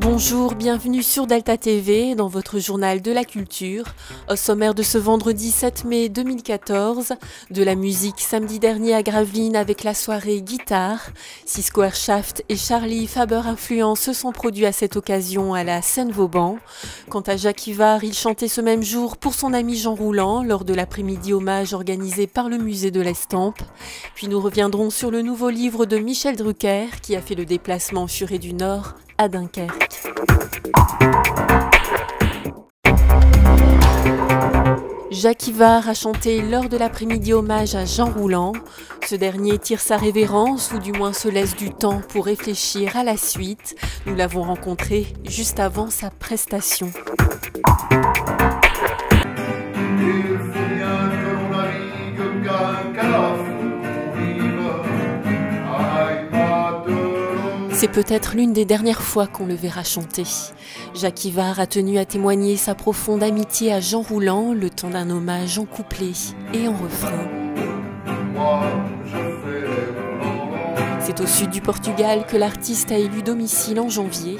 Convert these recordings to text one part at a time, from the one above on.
Bonjour, bienvenue sur Delta TV dans votre journal de la culture. Au sommaire de ce vendredi 7 mai 2014, de la musique samedi dernier à Gravelines avec la soirée guitare. Cisco Aircraft et Charlie Faber Influence se sont produits à cette occasion à la Seine-Vauban. Quant à Jacques Ivard, il chantait ce même jour pour son ami Jean Rouland lors de l'après-midi hommage organisé par le musée de l'Estampe. Puis nous reviendrons sur le nouveau livre de Michel Drucker qui a fait le déplacement Furet du Nord à Dunkerque. Jacques Ivard a chanté lors de l'après-midi hommage à Jean Rouland. Ce dernier tire sa révérence ou du moins se laisse du temps pour réfléchir à la suite. Nous l'avons rencontré juste avant sa prestation. C'est peut-être l'une des dernières fois qu'on le verra chanter. Jacques Ivard a tenu à témoigner sa profonde amitié à Jean Rouland, le temps d'un hommage en couplet et en refrain. C'est au sud du Portugal que l'artiste a élu domicile en janvier.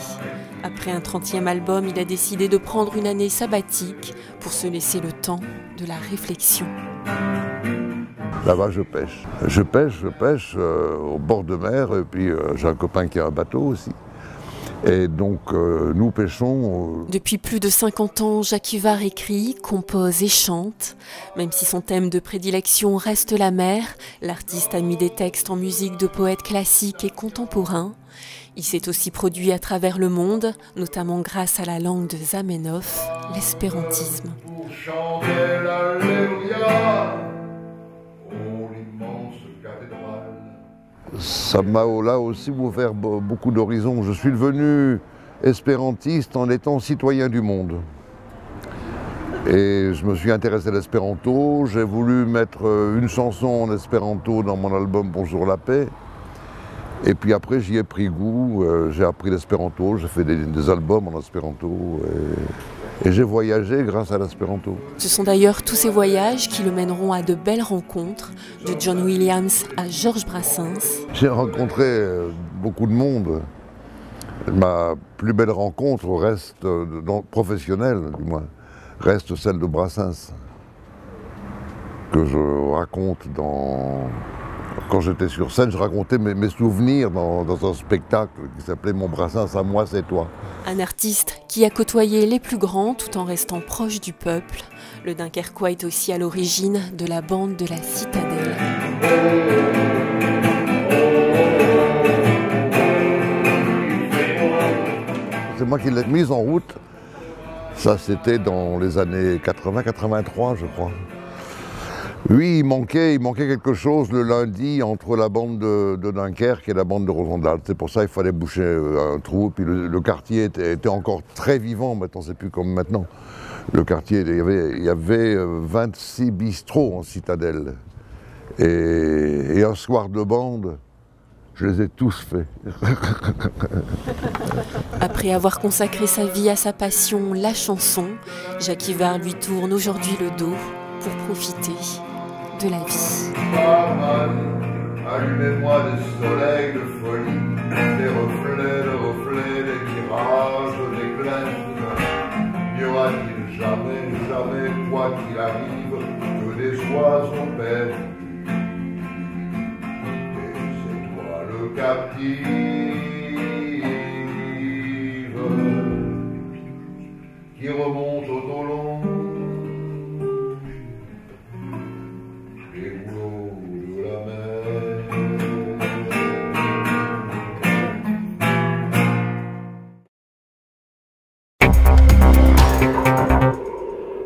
Après un 30e album, il a décidé de prendre une année sabbatique pour se laisser le temps de la réflexion. Là-bas, je pêche. Je pêche au bord de mer, et puis j'ai un copain qui a un bateau aussi. Et donc, nous pêchons. Depuis plus de 50 ans, Jacques Ivard écrit, compose et chante. Même si son thème de prédilection reste la mer, l'artiste a mis des textes en musique de poètes classiques et contemporains. Il s'est aussi produit à travers le monde, notamment grâce à la langue de Zamenhof, l'espérantisme. Ça m'a là aussi ouvert beaucoup d'horizons. Je suis devenu espérantiste en étant citoyen du monde. Et je me suis intéressé à l'espéranto. J'ai voulu mettre une chanson en espéranto dans mon album Bonjour la paix. Et puis après, j'y ai pris goût. J'ai appris l'espéranto. J'ai fait des albums en espéranto. Et j'ai voyagé grâce à l'espéranto. Ce sont d'ailleurs tous ces voyages qui le mèneront à de belles rencontres, de John Williams à Georges Brassens. J'ai rencontré beaucoup de monde. Ma plus belle rencontre reste, professionnelle du moins, reste celle de Brassens, que je raconte Quand j'étais sur scène, je racontais mes souvenirs dans un spectacle qui s'appelait Mon Brassens à moi, c'est toi. Un artiste qui a côtoyé les plus grands tout en restant proche du peuple. Le Dunkerquois est aussi à l'origine de la bande de la Citadelle. C'est moi qui l'ai mise en route. Ça, c'était dans les années 80-83, je crois. Oui, il manquait quelque chose le lundi entre la bande de Dunkerque et la bande de Rosendal. C'est pour ça qu'il fallait boucher un trou. Puis le quartier était encore très vivant. Maintenant, c'est plus comme maintenant. Le quartier, il y avait 26 bistrots en Citadelle. Et un soir de bande, je les ai tous faits. Après avoir consacré sa vie à sa passion, la chanson, Jacques Ivard lui tourne aujourd'hui le dos pour profiter de la vie. Allumez-moi des soleils de folie, des reflets, des mirages, des plaines. N'y aura-t-il jamais, quoi qu'il arrive, que des oiseaux peinent. Et c'est toi le captif qui remonte au long.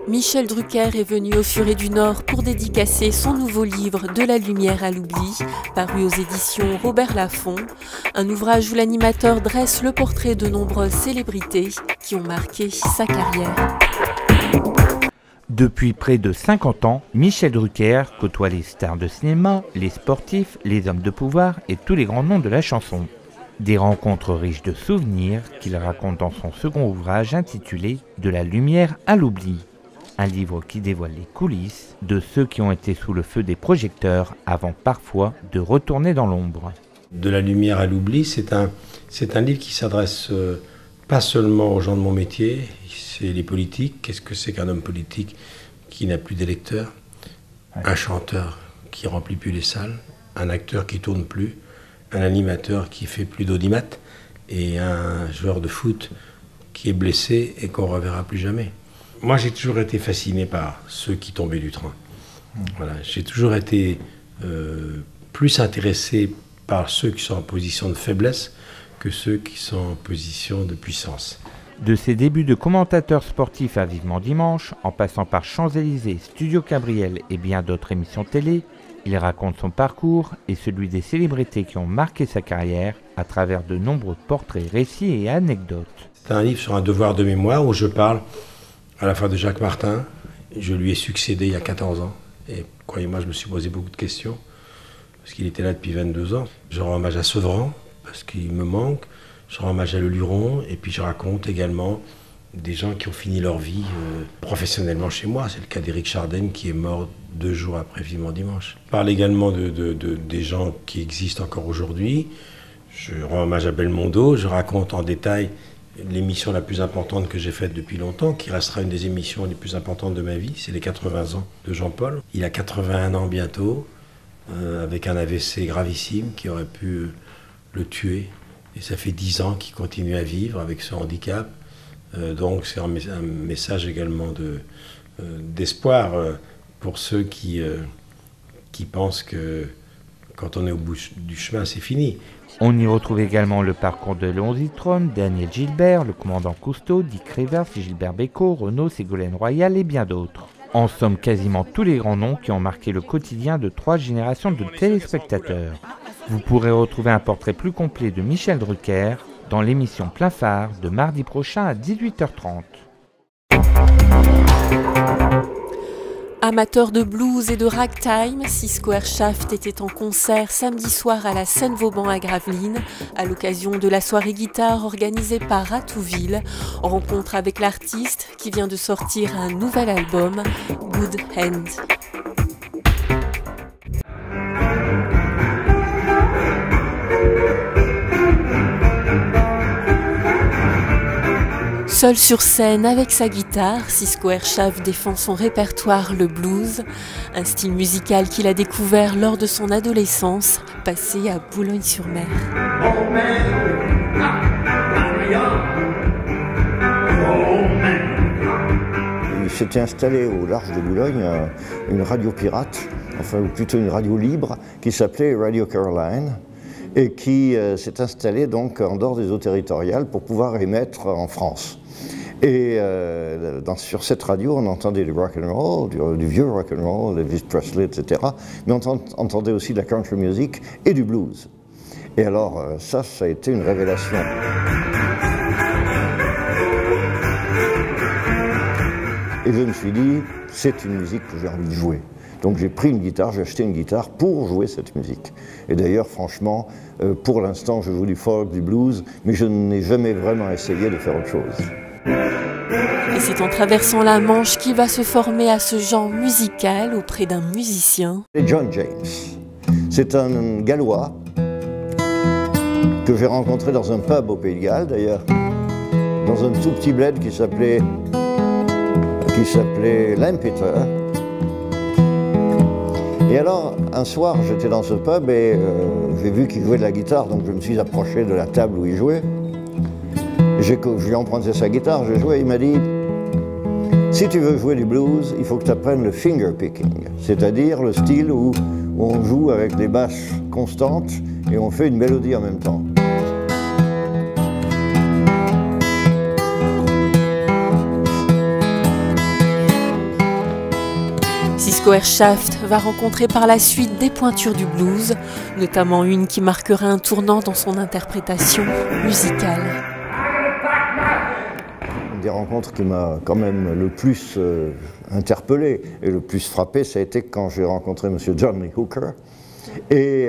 Michel Drucker est venu au Furet du Nord pour dédicacer son nouveau livre De la lumière à l'oubli, paru aux éditions Robert Laffont, un ouvrage où l'animateur dresse le portrait de nombreuses célébrités qui ont marqué sa carrière. Depuis près de 50 ans, Michel Drucker côtoie les stars de cinéma, les sportifs, les hommes de pouvoir et tous les grands noms de la chanson. Des rencontres riches de souvenirs qu'il raconte dans son second ouvrage intitulé « De la lumière à l'oubli ». un livre qui dévoile les coulisses de ceux qui ont été sous le feu des projecteurs avant parfois de retourner dans l'ombre. De la lumière à l'oubli, c'est un livre qui s'adresse pas seulement aux gens de mon métier, c'est les politiques. Qu'est-ce que c'est qu'un homme politique qui n'a plus d'électeurs, un chanteur qui remplit plus les salles, un acteur qui tourne plus, un animateur qui fait plus d'audimat et un joueur de foot qui est blessé et qu'on ne reverra plus jamais. Moi, j'ai toujours été fasciné par ceux qui tombaient du train. Voilà, j'ai toujours été plus intéressé par ceux qui sont en position de faiblesse que ceux qui sont en position de puissance. De ses débuts de commentateur sportif à Vivement Dimanche, en passant par Champs-Élysées, Studio Cabriel et bien d'autres émissions télé, il raconte son parcours et celui des célébrités qui ont marqué sa carrière à travers de nombreux portraits, récits et anecdotes. C'est un livre sur un devoir de mémoire où je parle à la fois de Jacques Martin. Je lui ai succédé il y a 14 ans et croyez-moi, je me suis posé beaucoup de questions parce qu'il était là depuis 22 ans. Je rends hommage à Sevran parce qu'il me manque. Je rends hommage à Le Luron et puis je raconte également des gens qui ont fini leur vie professionnellement chez moi. C'est le cas d'Éric Chardin qui est mort 2 jours après Vivement Dimanche. Je parle également des gens qui existent encore aujourd'hui. Je rends hommage à Belmondo. Je raconte en détail l'émission la plus importante que j'ai faite depuis longtemps, qui restera une des émissions les plus importantes de ma vie. C'est les 80 ans de Jean-Paul. Il a 81 ans bientôt, avec un AVC gravissime qui aurait pu le tuer. Et ça fait 10 ans qu'il continue à vivre avec ce handicap. Donc c'est un message également d'espoir pour ceux qui pensent que quand on est au bout du chemin, c'est fini. On y retrouve également le parcours de Léon Zitrone, Daniel Gilbert, le commandant Cousteau, Dick Rivers, Gilbert Bécaud, Renaud, Ségolène Royal et bien d'autres. En somme, quasiment tous les grands noms qui ont marqué le quotidien de 3 générations de téléspectateurs. Vous pourrez retrouver un portrait plus complet de Michel Drucker dans l'émission Plein Phare de mardi prochain à 18h30. Amateur de blues et de ragtime, Six Square Shaft était en concert samedi soir à la Seine-Vauban à Gravelines, à l'occasion de la soirée guitare organisée par Ratouville, en rencontre avec l'artiste qui vient de sortir un nouvel album, Good Hand. Seul sur scène avec sa guitare, Six Square Shaft défend son répertoire, le blues, un style musical qu'il a découvert lors de son adolescence, passée à Boulogne-sur-Mer. Il s'était installé au large de Boulogne une radio pirate, enfin ou plutôt une radio libre, qui s'appelait Radio Caroline, et qui s'est installée donc en dehors des eaux territoriales pour pouvoir émettre en France. Et sur cette radio, on entendait du rock and roll, du vieux rock and roll, Elvis Presley, etc. Mais on entendait aussi de la country music et du blues. Et alors, ça a été une révélation. Et je me suis dit, c'est une musique que j'ai envie de jouer. Donc j'ai pris une guitare, j'ai acheté une guitare pour jouer cette musique. Et d'ailleurs, franchement, pour l'instant, je joue du folk, du blues, mais je n'ai jamais vraiment essayé de faire autre chose. Et c'est en traversant la Manche qu'il va se former à ce genre musical auprès d'un musicien. C'est John James. C'est un Gallois que j'ai rencontré dans un pub au Pays de Galles, d'ailleurs, dans un tout petit bled qui s'appelait Lampeter. Et alors, un soir, j'étais dans ce pub et j'ai vu qu'il jouait de la guitare, donc je me suis approché de la table où il jouait. Je lui ai emprunté sa guitare, j'ai joué, il m'a dit « Si tu veux jouer du blues, il faut que tu apprennes le finger picking, c'est-à-dire le style où on joue avec des basses constantes et on fait une mélodie en même temps. » Six Square Shaft va rencontrer par la suite des pointures du blues, notamment une qui marquera un tournant dans son interprétation musicale. Une des rencontres qui m'a quand même le plus interpellé et le plus frappé, ça a été quand j'ai rencontré M. John Lee Hooker et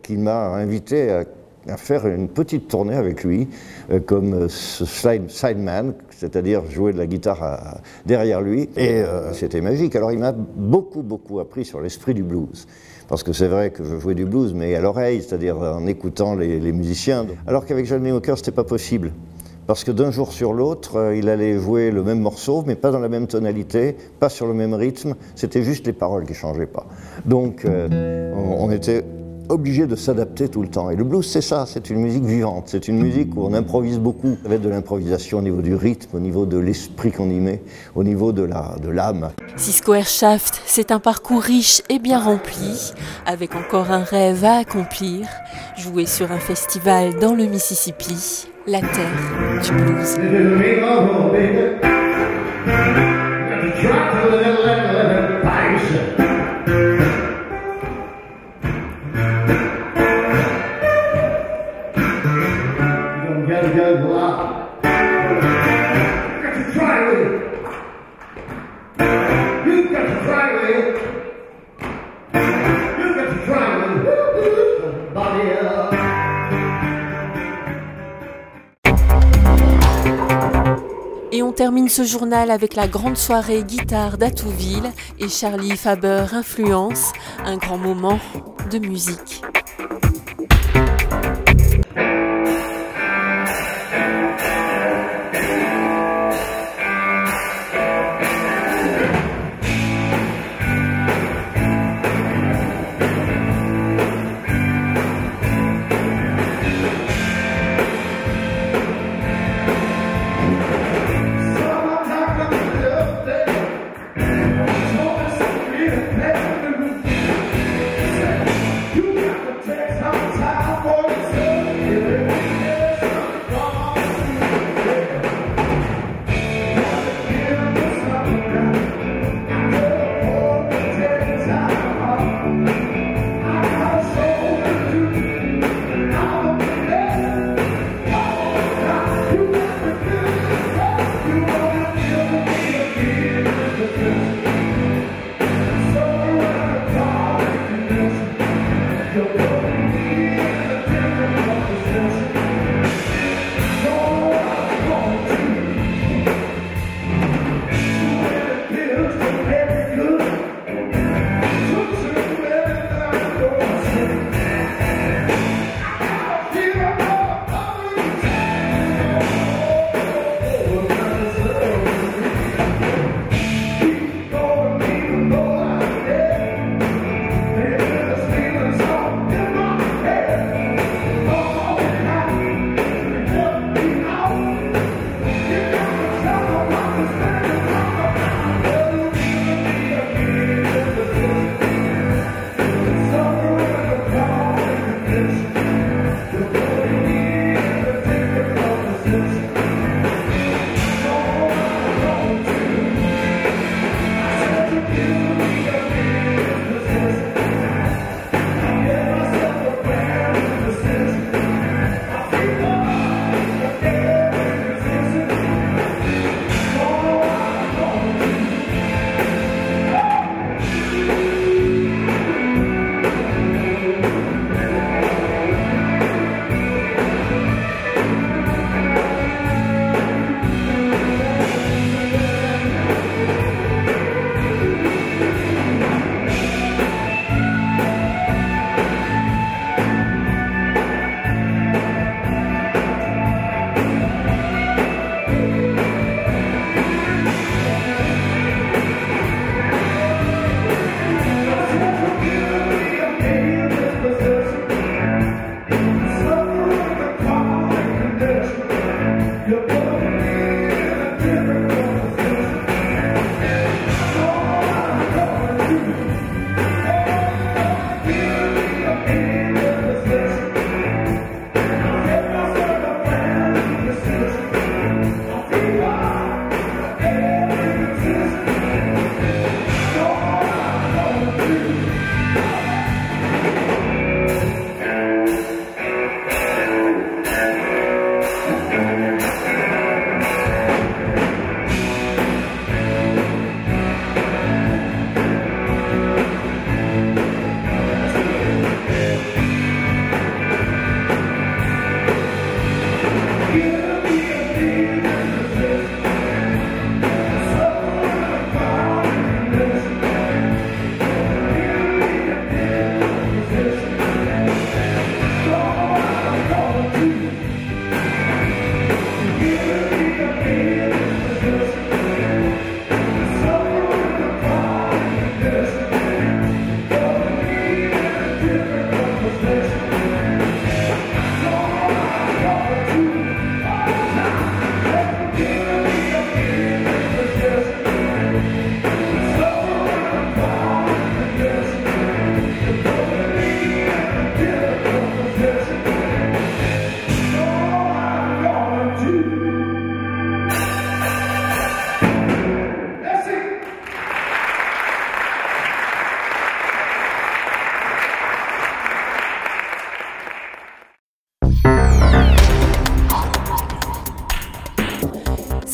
qui m'a invité à faire une petite tournée avec lui, comme sideman, c'est-à-dire jouer de la guitare derrière lui, et c'était magique. Alors il m'a beaucoup appris sur l'esprit du blues. Parce que c'est vrai que je jouais du blues, mais à l'oreille, c'est-à-dire en écoutant les musiciens. Alors qu'avec Johnny Hooker, c'était pas possible. Parce que d'un jour sur l'autre, il allait jouer le même morceau, mais pas dans la même tonalité, pas sur le même rythme, c'était juste les paroles qui ne changeaient pas. Donc on était obligé de s'adapter tout le temps. Et le blues, c'est ça, c'est une musique vivante, c'est une musique où on improvise beaucoup. Ça va être de l'improvisation au niveau du rythme, au niveau de l'esprit qu'on y met, au niveau de l'âme. Cisco Airshaft, c'est un parcours riche et bien rempli, avec encore un rêve à accomplir, jouer sur un festival dans le Mississippi, la terre du blues. Et on termine ce journal avec la grande soirée guitare d'Atouville et Charlie Faber Influence, un grand moment de musique. You got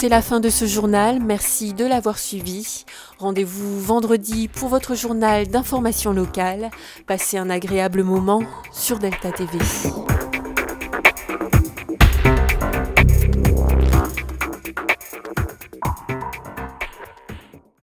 c'est la fin de ce journal. Merci de l'avoir suivi. Rendez-vous vendredi pour votre journal d'information locale. Passez un agréable moment sur Delta TV.